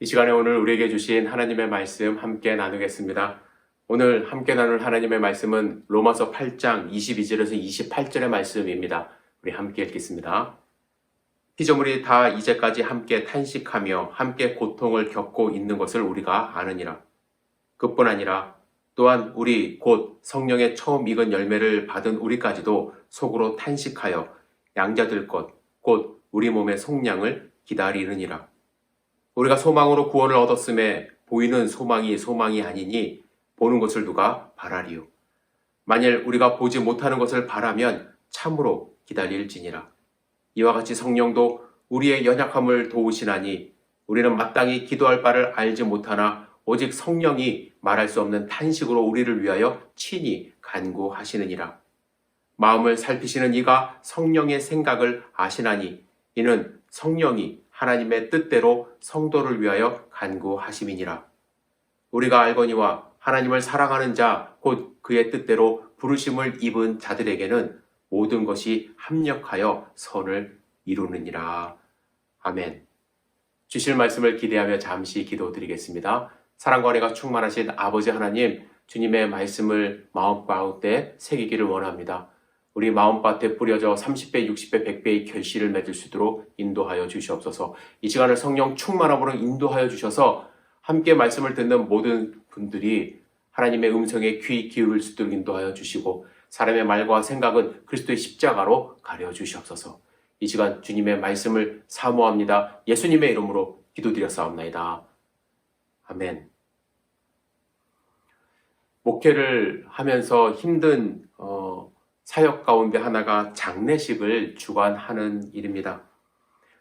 이 시간에 오늘 우리에게 주신 하나님의 말씀 함께 나누겠습니다. 오늘 함께 나눌 하나님의 말씀은 로마서 8장 22절에서 28절의 말씀입니다. 우리 함께 읽겠습니다. 피조물이 다 이제까지 함께 탄식하며 함께 고통을 겪고 있는 것을 우리가 아느니라. 그뿐 아니라 또한 우리 곧 성령의 처음 익은 열매를 받은 우리까지도 속으로 탄식하여 양자될 것, 곧 우리 몸의 속량을 기다리느니라. 우리가 소망으로 구원을 얻었음에 보이는 소망이 아니니 보는 것을 누가 바라리요. 만일 우리가 보지 못하는 것을 바라면 참으로 기다릴지니라. 이와 같이 성령도 우리의 연약함을 도우시나니 우리는 마땅히 기도할 바를 알지 못하나 오직 성령이 말할 수 없는 탄식으로 우리를 위하여 친히 간구하시느니라. 마음을 살피시는 이가 성령의 생각을 아시나니 이는 성령이 하나님의 뜻대로 성도를 위하여 간구하심이니라. 우리가 알거니와 하나님을 사랑하는 자, 곧 그의 뜻대로 부르심을 입은 자들에게는 모든 것이 합력하여 선을 이루느니라. 아멘. 주실 말씀을 기대하며 잠시 기도드리겠습니다. 사랑과 은혜가 충만하신 아버지 하나님, 주님의 말씀을 마음가운데 새기기를 원합니다. 우리 마음밭에 뿌려져 30배, 60배, 100배의 결실을 맺을 수 있도록 인도하여 주시옵소서. 이 시간을 성령 충만함으로 인도하여 주셔서 함께 말씀을 듣는 모든 분들이 하나님의 음성에 귀 기울일 수 있도록 인도하여 주시고 사람의 말과 생각은 그리스도의 십자가로 가려 주시옵소서. 이 시간 주님의 말씀을 사모합니다. 예수님의 이름으로 기도드렸사옵나이다. 아멘. 목회를 하면서 힘든 사역 가운데 하나가 장례식을 주관하는 일입니다.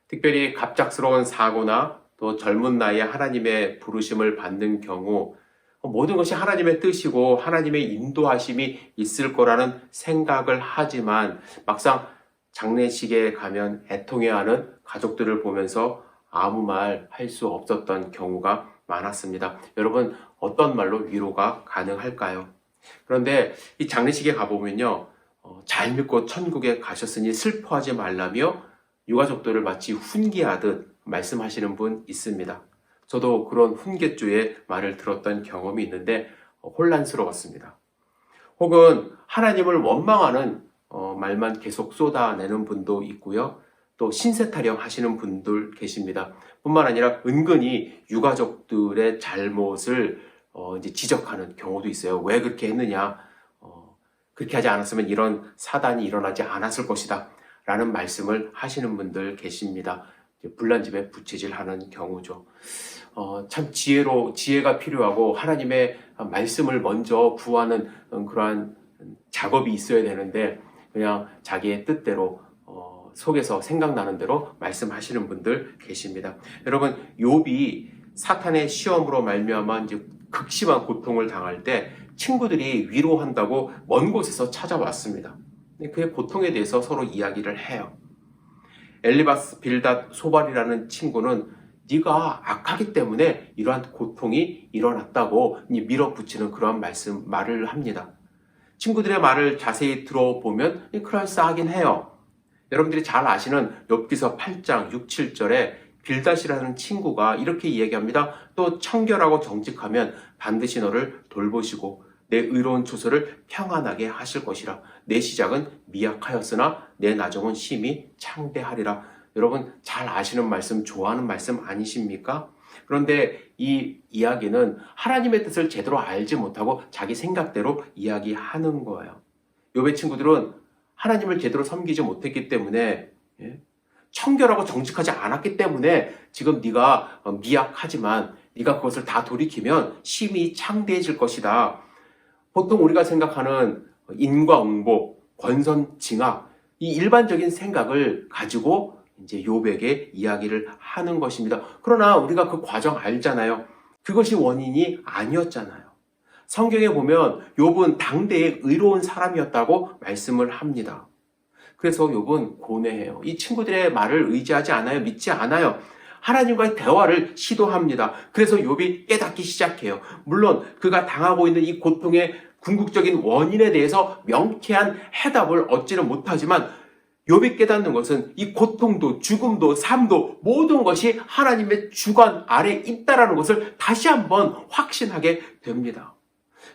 특별히 갑작스러운 사고나 또 젊은 나이에 하나님의 부르심을 받는 경우 모든 것이 하나님의 뜻이고 하나님의 인도하심이 있을 거라는 생각을 하지만 막상 장례식에 가면 애통해하는 가족들을 보면서 아무 말 할 수 없었던 경우가 많았습니다. 여러분, 어떤 말로 위로가 가능할까요? 그런데 이 장례식에 가보면요, 잘 믿고 천국에 가셨으니 슬퍼하지 말라며 유가족들을 마치 훈계하듯 말씀하시는 분 있습니다. 저도 그런 훈계조의 말을 들었던 경험이 있는데 혼란스러웠습니다. 혹은 하나님을 원망하는 말만 계속 쏟아내는 분도 있고요. 또 신세타령 하시는 분들 계십니다. 뿐만 아니라 은근히 유가족들의 잘못을 이제 지적하는 경우도 있어요. 왜 그렇게 했느냐? 그렇게 하지 않았으면 이런 사단이 일어나지 않았을 것이다 라는 말씀을 하시는 분들 계십니다. 불난 집에 부채질하는 경우죠. 참 지혜가 필요하고 하나님의 말씀을 먼저 구하는 그러한 작업이 있어야 되는데 그냥 자기의 뜻대로 속에서 생각나는 대로 말씀하시는 분들 계십니다. 여러분, 욥이 사탄의 시험으로 말미암아 이제 극심한 고통을 당할 때 친구들이 위로한다고 먼 곳에서 찾아왔습니다. 그의 고통에 대해서 서로 이야기를 해요. 엘리바스, 빌닷, 소발이라는 친구는 네가 악하기 때문에 이러한 고통이 일어났다고 밀어붙이는 그러한 말을 합니다. 친구들의 말을 자세히 들어보면 그럴싸하긴 해요. 여러분들이 잘 아시는 욥기서 8장 6, 7절에 빌닷이라는 친구가 이렇게 이야기합니다. 또 청결하고 정직하면 반드시 너를 돌보시고 내 의로운 처소를 평안하게 하실 것이라. 내 시작은 미약하였으나 내 나중은 심히 창대하리라. 여러분 잘 아시는 말씀, 좋아하는 말씀 아니십니까? 그런데 이 이야기는 하나님의 뜻을 제대로 알지 못하고 자기 생각대로 이야기하는 거예요. 욥의 친구들은 하나님을 제대로 섬기지 못했기 때문에 청결하고 정직하지 않았기 때문에 지금 네가 미약하지만 네가 그것을 다 돌이키면 심히 창대해질 것이다. 보통 우리가 생각하는 인과응보, 권선징악, 이 일반적인 생각을 가지고 이제 욥에게 이야기를 하는 것입니다. 그러나 우리가 그 과정 알잖아요. 그것이 원인이 아니었잖아요. 성경에 보면 욥은 당대의 의로운 사람이었다고 말씀을 합니다. 그래서 욥은 고뇌해요. 이 친구들의 말을 의지하지 않아요. 믿지 않아요. 하나님과의 대화를 시도합니다. 그래서 욥이 깨닫기 시작해요. 물론 그가 당하고 있는 이 고통의 궁극적인 원인에 대해서 명쾌한 해답을 얻지는 못하지만 욥이 깨닫는 것은 이 고통도 죽음도 삶도 모든 것이 하나님의 주관 아래 있다라는 것을 다시 한번 확신하게 됩니다.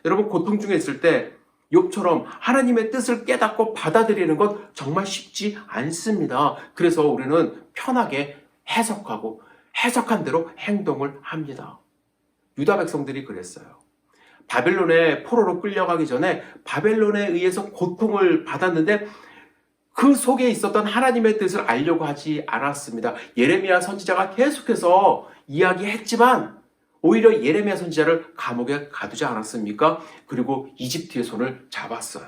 여러분, 고통 중에 있을 때 욥처럼 하나님의 뜻을 깨닫고 받아들이는 것 정말 쉽지 않습니다. 그래서 우리는 편하게 해석하고 해석한 대로 행동을 합니다. 유다 백성들이 그랬어요. 바벨론의 포로로 끌려가기 전에 바벨론에 의해서 고통을 받았는데 그 속에 있었던 하나님의 뜻을 알려고 하지 않았습니다. 예레미야 선지자가 계속해서 이야기했지만 오히려 예레미야 선지자를 감옥에 가두지 않았습니까? 그리고 이집트의 손을 잡았어요.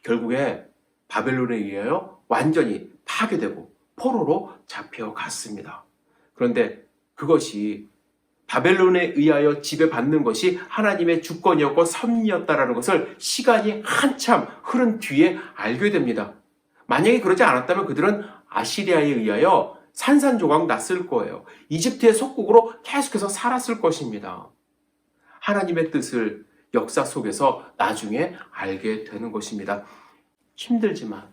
결국에 바벨론에 의하여 완전히 파괴되고 포로로 잡혀갔습니다. 그런데 그것이 바벨론에 의하여 지배받는 것이 하나님의 주권이었고 섭리였다라는 것을 시간이 한참 흐른 뒤에 알게 됩니다. 만약에 그러지 않았다면 그들은 아시리아에 의하여 산산조각 났을 거예요. 이집트의 속국으로 계속해서 살았을 것입니다. 하나님의 뜻을 역사 속에서 나중에 알게 되는 것입니다. 힘들지만,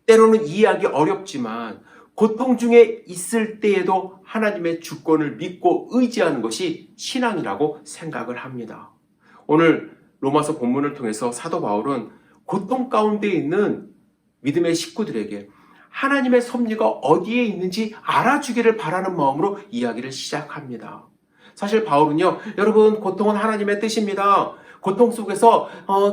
때로는 이해하기 어렵지만, 고통 중에 있을 때에도 하나님의 주권을 믿고 의지하는 것이 신앙이라고 생각을 합니다. 오늘 로마서 본문을 통해서 사도 바울은 고통 가운데 있는 믿음의 식구들에게 하나님의 섭리가 어디에 있는지 알아주기를 바라는 마음으로 이야기를 시작합니다. 사실 바울은요, 여러분, 고통은 하나님의 뜻입니다. 고통 속에서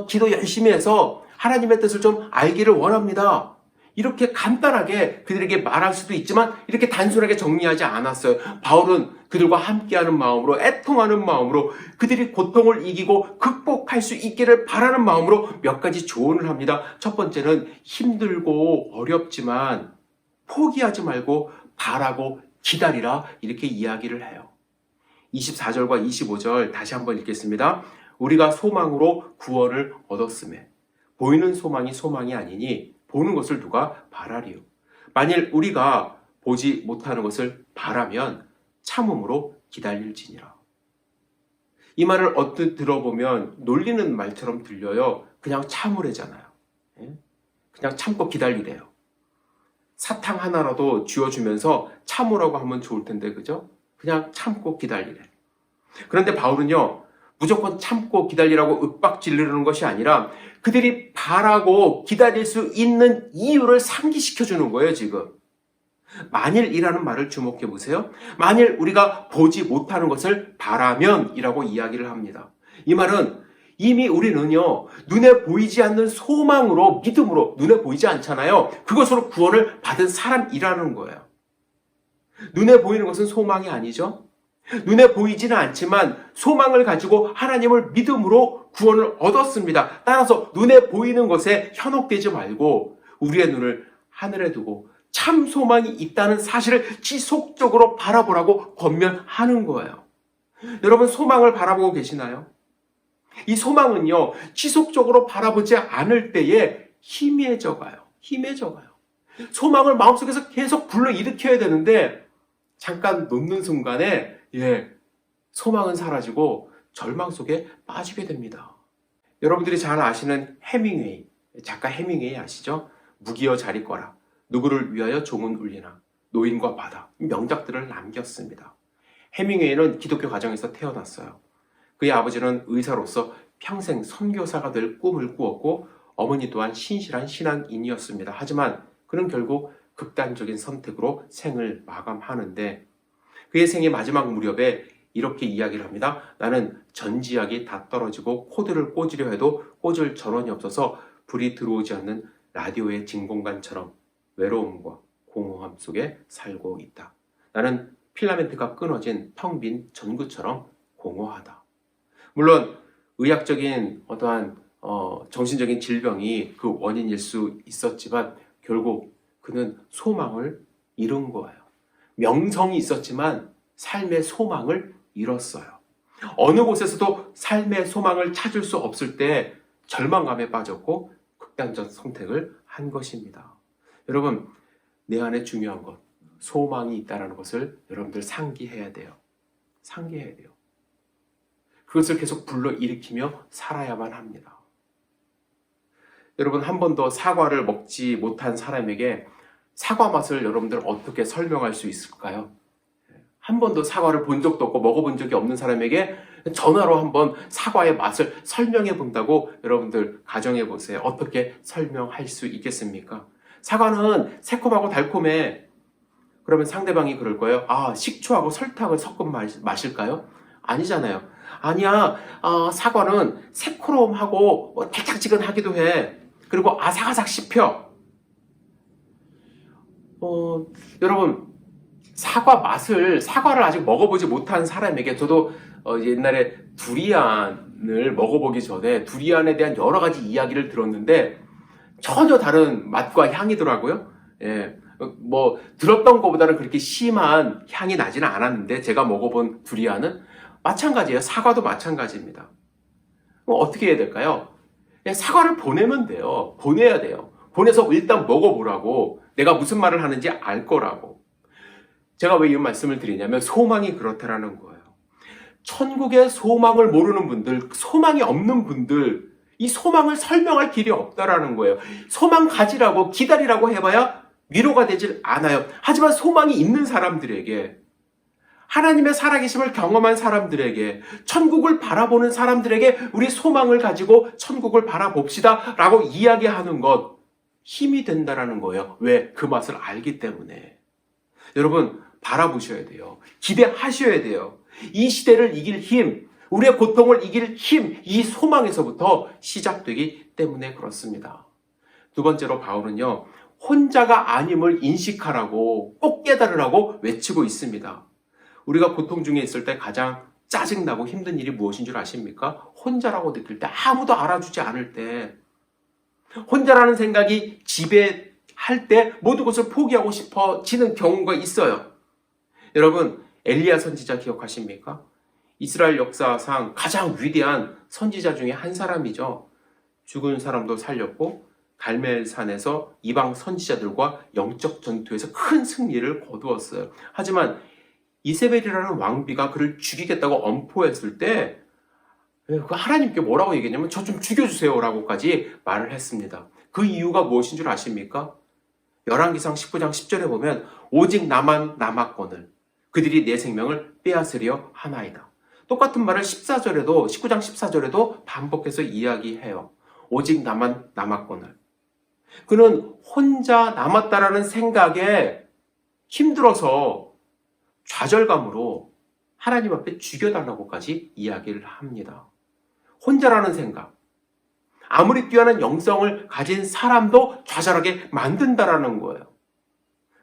기도 열심히 해서 하나님의 뜻을 좀 알기를 원합니다. 이렇게 간단하게 그들에게 말할 수도 있지만 이렇게 단순하게 정리하지 않았어요. 바울은 그들과 함께하는 마음으로, 애통하는 마음으로, 그들이 고통을 이기고 극복할 수 있기를 바라는 마음으로 몇 가지 조언을 합니다. 첫 번째는 힘들고 어렵지만 포기하지 말고 바라고 기다리라, 이렇게 이야기를 해요. 24절과 25절 다시 한번 읽겠습니다. 우리가 소망으로 구원을 얻었으매 보이는 소망이 소망이 아니니 보는 것을 누가 바라리요. 만일 우리가 보지 못하는 것을 바라면 참음으로 기다릴지니라. 이 말을 언뜻 들어보면 놀리는 말처럼 들려요. 그냥 참으래잖아요. 그냥 참고 기다리래요. 사탕 하나라도 쥐어주면서 참으라고 하면 좋을 텐데, 그죠? 그냥 참고 기다리래. 그런데 바울은요, 무조건 참고 기다리라고 윽박 지르는 것이 아니라 그들이 바라고 기다릴 수 있는 이유를 상기시켜주는 거예요, 지금. 만일이라는 말을 주목해 보세요. 만일 우리가 보지 못하는 것을 바라면 이라고 이야기를 합니다. 이 말은 이미 우리는요, 눈에 보이지 않는 소망으로, 믿음으로, 눈에 보이지 않잖아요. 그것으로 구원을 받은 사람이라는 거예요. 눈에 보이는 것은 소망이 아니죠. 눈에 보이지는 않지만 소망을 가지고 하나님을 믿음으로 구원을 얻었습니다. 따라서 눈에 보이는 것에 현혹되지 말고 우리의 눈을 하늘에 두고 참 소망이 있다는 사실을 지속적으로 바라보라고 권면하는 거예요. 여러분, 소망을 바라보고 계시나요? 이 소망은요, 지속적으로 바라보지 않을 때에 희미해져 가요. 소망을 마음속에서 계속 불러일으켜야 되는데 잠깐 놓는 순간에 소망은 사라지고 절망 속에 빠지게 됩니다. 여러분들이 잘 아시는 해밍웨이, 작가 해밍웨이 아시죠? 무기여 잘 있거라, 누구를 위하여 종은 울리나, 노인과 바다, 명작들을 남겼습니다. 해밍웨이는 기독교 가정에서 태어났어요. 그의 아버지는 의사로서 평생 선교사가 될 꿈을 꾸었고 어머니 또한 신실한 신앙인이었습니다. 하지만 그는 결국 극단적인 선택으로 생을 마감하는데 그의 생의 마지막 무렵에 이렇게 이야기를 합니다. 나는 전지약이 다 떨어지고 코드를 꽂으려 해도 꽂을 전원이 없어서 불이 들어오지 않는 라디오의 진공관처럼 외로움과 공허함 속에 살고 있다. 나는 필라멘트가 끊어진 텅 빈 전구처럼 공허하다. 물론 의학적인 어떠한 정신적인 질병이 그 원인일 수 있었지만 결국 그는 소망을 잃은 거예요. 명성이 있었지만 삶의 소망을 잃었어요. 어느 곳에서도 삶의 소망을 찾을 수 없을 때 절망감에 빠졌고 극단적 선택을 한 것입니다. 여러분, 내 안에 중요한 것, 소망이 있다는 것을 여러분들 상기해야 돼요. 그것을 계속 불러일으키며 살아야만 합니다. 여러분, 한 번도 사과를 먹지 못한 사람에게 사과 맛을 여러분들 어떻게 설명할 수 있을까요? 한 번도 사과를 본 적도 없고 먹어본 적이 없는 사람에게 전화로 한번 사과의 맛을 설명해 본다고 여러분들 가정해 보세요. 어떻게 설명할 수 있겠습니까? 사과는 새콤하고 달콤해. 그러면 상대방이 그럴 거예요. 아, 식초하고 설탕을 섞은 맛일까요? 아니잖아요. 아니야, 사과는 새코롬하고 달짝지근하기도 해. 그리고 아삭아삭 씹혀. 여러분, 사과를 아직 먹어보지 못한 사람에게 저도 옛날에 두리안을 먹어보기 전에 두리안에 대한 여러 가지 이야기를 들었는데 전혀 다른 맛과 향이더라고요. 예. 뭐 들었던 것보다는 그렇게 심한 향이 나지는 않았는데 제가 먹어본 두리안은 마찬가지예요. 사과도 마찬가지입니다. 어떻게 해야 될까요? 사과를 보내면 돼요. 보내야 돼요. 보내서 일단 먹어보라고. 내가 무슨 말을 하는지 알 거라고. 제가 왜 이 말씀을 드리냐면 소망이 그렇다라는 거예요. 천국의 소망을 모르는 분들, 소망이 없는 분들, 이 소망을 설명할 길이 없다라는 거예요. 소망 가지라고 기다리라고 해봐야 위로가 되질 않아요. 하지만 소망이 있는 사람들에게, 하나님의 살아계심을 경험한 사람들에게, 천국을 바라보는 사람들에게 우리 소망을 가지고 천국을 바라봅시다 라고 이야기하는 것 힘이 된다라는 거예요. 왜? 그 맛을 알기 때문에. 여러분, 바라보셔야 돼요. 기대하셔야 돼요. 이 시대를 이길 힘, 우리의 고통을 이길 힘, 이 소망에서부터 시작되기 때문에 그렇습니다. 두 번째로 바울은요, 혼자가 아님을 인식하라고, 꼭 깨달으라고 외치고 있습니다. 우리가 고통 중에 있을 때 가장 짜증나고 힘든 일이 무엇인 줄 아십니까? 혼자라고 느낄 때, 아무도 알아주지 않을 때, 혼자라는 생각이 지배할 때 모든 것을 포기하고 싶어지는 경우가 있어요. 여러분, 엘리야 선지자 기억하십니까? 이스라엘 역사상 가장 위대한 선지자 중에 한 사람이죠. 죽은 사람도 살렸고 갈멜산에서 이방 선지자들과 영적 전투에서 큰 승리를 거두었어요. 하지만 이세벨이라는 왕비가 그를 죽이겠다고 엄포했을 때 하나님께 뭐라고 얘기했냐면 저 좀 죽여주세요 라고까지 말을 했습니다. 그 이유가 무엇인 줄 아십니까? 열왕기상 19장 10절에 보면 오직 나만 남았거늘 그들이 내 생명을 빼앗으려 하나이다. 똑같은 말을 19장 14절에도 반복해서 이야기해요. 오직 나만 남았거늘. 그는 혼자 남았다라는 생각에 힘들어서 좌절감으로 하나님 앞에 죽여달라고까지 이야기를 합니다. 혼자라는 생각. 아무리 뛰어난 영성을 가진 사람도 좌절하게 만든다라는 거예요.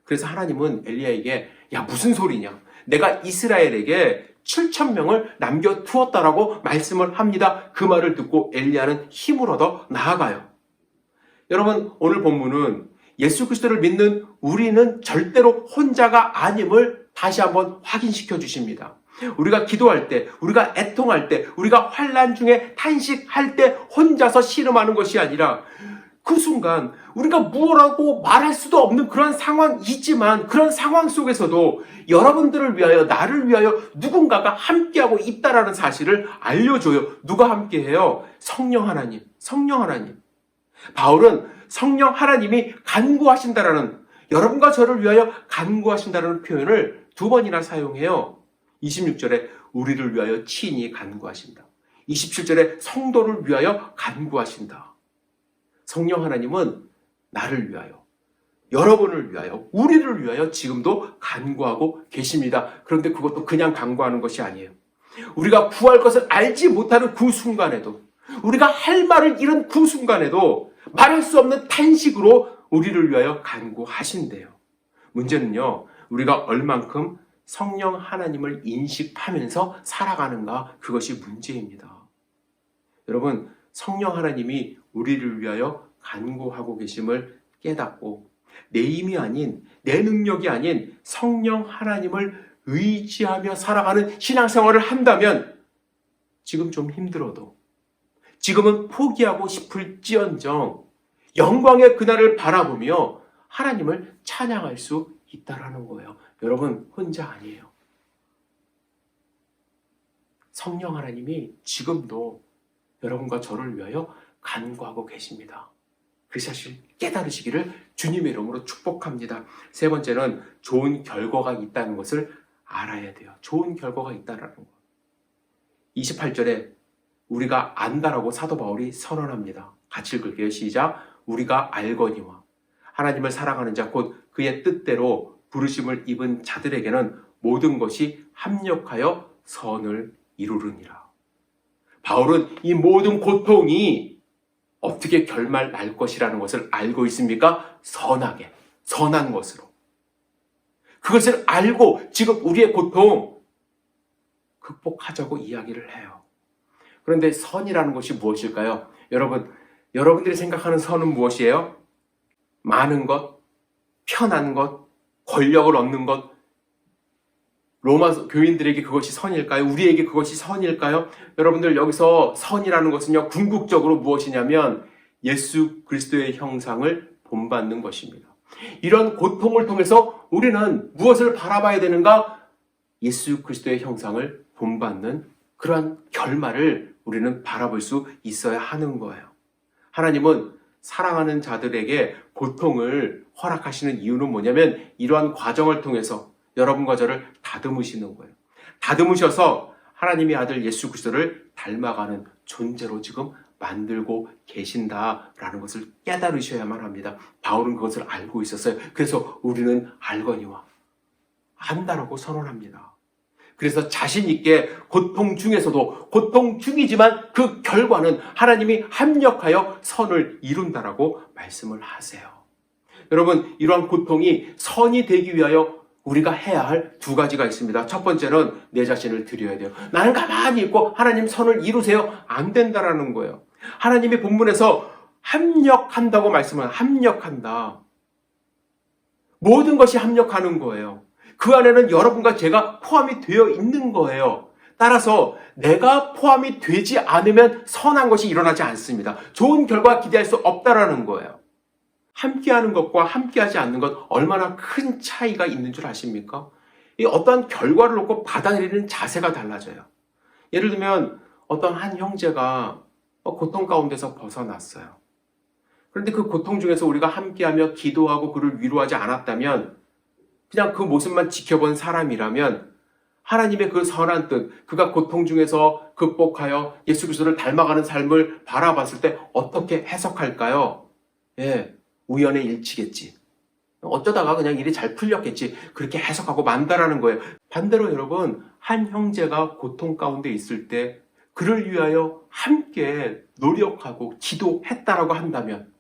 그래서 하나님은 엘리야에게 야 무슨 소리냐. 내가 이스라엘에게 7,000명을 남겨두었다라고 말씀을 합니다. 그 말을 듣고 엘리야는 힘을 얻어 나아가요. 여러분 오늘 본문은 예수 그리스도를 믿는 우리는 절대로 혼자가 아님을 다시 한번 확인시켜 주십니다. 우리가 기도할 때, 우리가 애통할 때, 우리가 환난 중에 탄식할 때 혼자서 씨름하는 것이 아니라 그 순간 우리가 무엇라고 말할 수도 없는 그런 상황이지만 그런 상황 속에서도 여러분들을 위하여 나를 위하여 누군가가 함께하고 있다라는 사실을 알려줘요. 누가 함께해요? 성령 하나님. 성령 하나님. 바울은 성령 하나님이 간구하신다라는 여러분과 저를 위하여 간구하신다라는 표현을 2번이나 사용해요. 26절에 우리를 위하여 친히 간구하신다. 27절에 성도를 위하여 간구하신다. 성령 하나님은 나를 위하여, 여러분을 위하여, 우리를 위하여 지금도 간구하고 계십니다. 그런데 그것도 그냥 간구하는 것이 아니에요. 우리가 구할 것을 알지 못하는 그 순간에도, 우리가 할 말을 잃은 그 순간에도 말할 수 없는 탄식으로 우리를 위하여 간구하신대요. 문제는요, 우리가 얼만큼 성령 하나님을 인식하면서 살아가는가, 그것이 문제입니다. 여러분, 성령 하나님이 우리를 위하여 간구하고 계심을 깨닫고 내 힘이 아닌, 내 능력이 아닌 성령 하나님을 의지하며 살아가는 신앙생활을 한다면 지금 좀 힘들어도, 지금은 포기하고 싶을지언정 영광의 그날을 바라보며 하나님을 찬양할 수 있다라는 거예요. 여러분 혼자 아니에요. 성령 하나님이 지금도 여러분과 저를 위하여 간구하고 계십니다. 그 사실 깨달으시기를 주님의 이름으로 축복합니다. 세 번째는 좋은 결과가 있다는 것을 알아야 돼요. 좋은 결과가 있다는 것. 28절에 우리가 안다라고 사도 바울이 선언합니다. 같이 읽을게요. 시작. 우리가 알거니와 하나님을 사랑하는 자 곧 그의 뜻대로 부르심을 입은 자들에게는 모든 것이 합력하여 선을 이루느니라. 바울은 이 모든 고통이 어떻게 결말 날 것이라는 것을 알고 있습니까? 선하게, 선한 것으로. 그것을 알고 지금 우리의 고통 극복하자고 이야기를 해요. 그런데 선이라는 것이 무엇일까요? 여러분들이 생각하는 선은 무엇이에요? 많은 것, 편한 것, 권력을 얻는 것, 로마 교인들에게 그것이 선일까요? 우리에게 그것이 선일까요? 여러분들 여기서 선이라는 것은요, 궁극적으로 무엇이냐면 예수 그리스도의 형상을 본받는 것입니다. 이런 고통을 통해서 우리는 무엇을 바라봐야 되는가? 예수 그리스도의 형상을 본받는 그러한 결말을 우리는 바라볼 수 있어야 하는 거예요. 하나님은 사랑하는 자들에게 고통을 허락하시는 이유는 뭐냐면 이러한 과정을 통해서 여러분과 저를 다듬으시는 거예요. 다듬으셔서 하나님의 아들 예수 그리스도를 닮아가는 존재로 지금 만들고 계신다라는 것을 깨달으셔야만 합니다. 바울은 그것을 알고 있었어요. 그래서 우리는 알거니와 안다라고 선언합니다. 그래서 자신 있게 고통 중에서도 고통 중이지만 그 결과는 하나님이 합력하여 선을 이룬다라고 말씀을 하세요. 여러분, 이러한 고통이 선이 되기 위하여 우리가 해야 할 두 가지가 있습니다. 첫 번째는 내 자신을 드려야 돼요. 나는 가만히 있고 하나님 선을 이루세요. 안 된다라는 거예요. 하나님의 본문에서 합력한다고 말씀을 합력한다. 모든 것이 합력하는 거예요. 그 안에는 여러분과 제가 포함이 되어 있는 거예요. 따라서 내가 포함이 되지 않으면 선한 것이 일어나지 않습니다. 좋은 결과 기대할 수 없다라는 거예요. 함께하는 것과 함께하지 않는 것 얼마나 큰 차이가 있는 줄 아십니까? 이 어떠한 결과를 놓고 받아들이는 자세가 달라져요. 예를 들면 어떤 한 형제가 고통 가운데서 벗어났어요. 그런데 그 고통 중에서 우리가 함께하며 기도하고 그를 위로하지 않았다면 그냥 그 모습만 지켜본 사람이라면 하나님의 그 선한 뜻, 그가 고통 중에서 극복하여 예수 그리스도를 닮아가는 삶을 바라봤을 때 어떻게 해석할까요? 우연의 일치겠지. 어쩌다가 그냥 일이 잘 풀렸겠지. 그렇게 해석하고 만다라는 거예요. 반대로 여러분, 한 형제가 고통 가운데 있을 때 그를 위하여 함께 노력하고 기도했다라고 한다면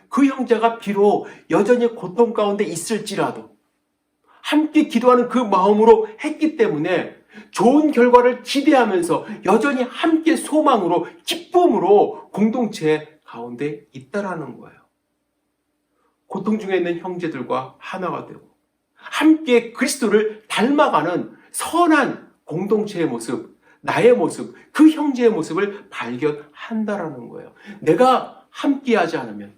그 형제가 비록 여전히 고통 가운데 있을지라도 함께 기도하는 그 마음으로 했기 때문에 좋은 결과를 기대하면서 여전히 함께 소망으로 기쁨으로 공동체 가운데 있다라는 거예요. 고통 중에 있는 형제들과 하나가 되고 함께 그리스도를 닮아가는 선한 공동체의 모습, 나의 모습, 그 형제의 모습을 발견한다라는 거예요. 내가 함께하지 않으면,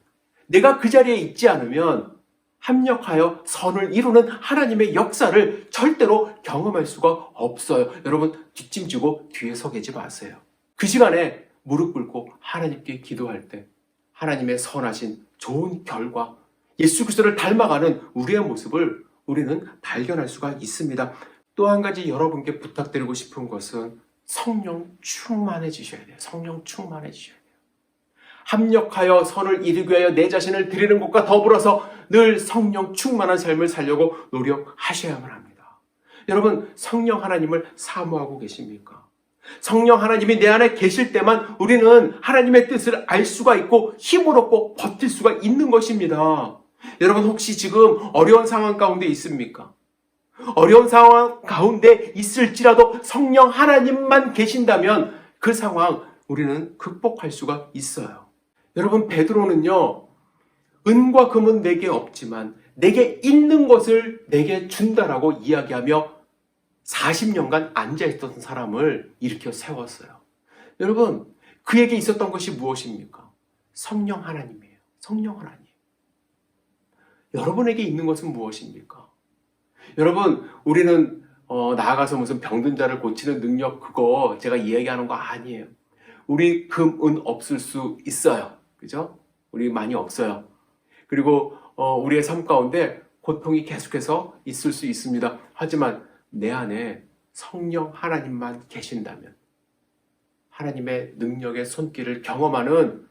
내가 그 자리에 있지 않으면 합력하여 선을 이루는 하나님의 역사를 절대로 경험할 수가 없어요. 여러분, 뒷짐지고 뒤에 서 계지 마세요. 그 시간에 무릎 꿇고 하나님께 기도할 때 하나님의 선하신 좋은 결과, 예수 그리스도를 닮아가는 우리의 모습을 우리는 발견할 수가 있습니다. 또 한 가지 여러분께 부탁드리고 싶은 것은 성령 충만해지셔야 돼요. 성령 충만해지셔야 돼요. 합력하여 선을 이루기 위하여 내 자신을 드리는 것과 더불어서 늘 성령 충만한 삶을 살려고 노력하셔야만 합니다. 여러분, 성령 하나님을 사모하고 계십니까? 성령 하나님이 내 안에 계실 때만 우리는 하나님의 뜻을 알 수가 있고 힘을 얻고 버틸 수가 있는 것입니다. 여러분, 혹시 지금 어려운 상황 가운데 있습니까? 어려운 상황 가운데 있을지라도 성령 하나님만 계신다면 그 상황 우리는 극복할 수가 있어요. 여러분, 베드로는요, 은과 금은 내게 없지만 내게 있는 것을 내게 준다라고 이야기하며 40년간 앉아있던 사람을 일으켜 세웠어요. 여러분, 그에게 있었던 것이 무엇입니까? 성령 하나님이에요. 성령 하나님. 여러분에게 있는 것은 무엇입니까? 여러분, 우리는 나아가서 무슨 병든 자를 고치는 능력, 그거 제가 이야기하는 거 아니에요. 우리 금, 은 없을 수 있어요. 그죠? 우리 많이 없어요. 그리고 우리의 삶 가운데 고통이 계속해서 있을 수 있습니다. 하지만 내 안에 성령 하나님만 계신다면, 하나님의 능력의 손길을 경험하는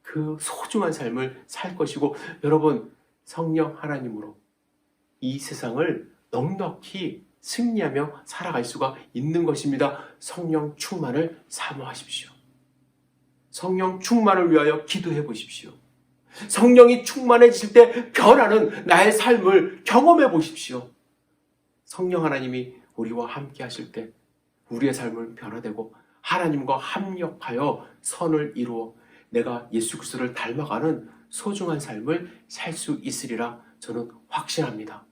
그 소중한 삶을 살 것이고, 여러분, 성령 하나님으로 이 세상을 넉넉히 승리하며 살아갈 수가 있는 것입니다. 성령 충만을 사모하십시오. 성령 충만을 위하여 기도해 보십시오. 성령이 충만해질 때 변하는 나의 삶을 경험해 보십시오. 성령 하나님이 우리와 함께 하실 때 우리의 삶을 변화되고 하나님과 합력하여 선을 이루어 내가 예수 그리스도를 닮아가는 소중한 삶을 살 수 있으리라 저는 확신합니다.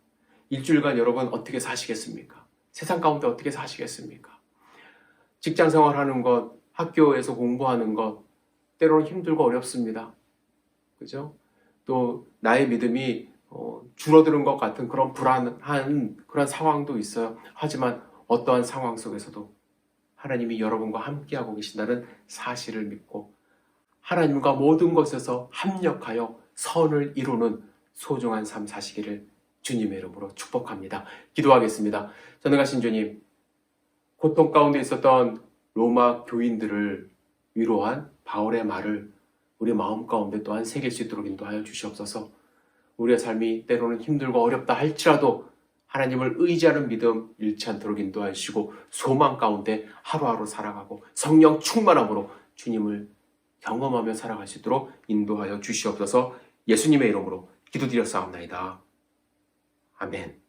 일주일간 여러분 어떻게 사시겠습니까? 세상 가운데 어떻게 사시겠습니까? 직장 생활하는 것, 학교에서 공부하는 것, 때로는 힘들고 어렵습니다. 그죠? 또 나의 믿음이 줄어드는 것 같은 그런 불안한 그런 상황도 있어요. 하지만 어떠한 상황 속에서도 하나님이 여러분과 함께하고 계신다는 사실을 믿고 하나님과 모든 것에서 합력하여 선을 이루는 소중한 삶 사시기를 주님의 이름으로 축복합니다. 기도하겠습니다. 전능하신 주님, 고통 가운데 있었던 로마 교인들을 위로한 바울의 말을 우리 마음 가운데 또한 새길 수 있도록 인도하여 주시옵소서. 우리의 삶이 때로는 힘들고 어렵다 할지라도 하나님을 의지하는 믿음 잃지 않도록 인도하여 주시고 소망 가운데 하루하루 살아가고 성령 충만함으로 주님을 경험하며 살아갈 수 있도록 인도하여 주시옵소서. 예수님의 이름으로 기도드렸사옵나이다. 아멘.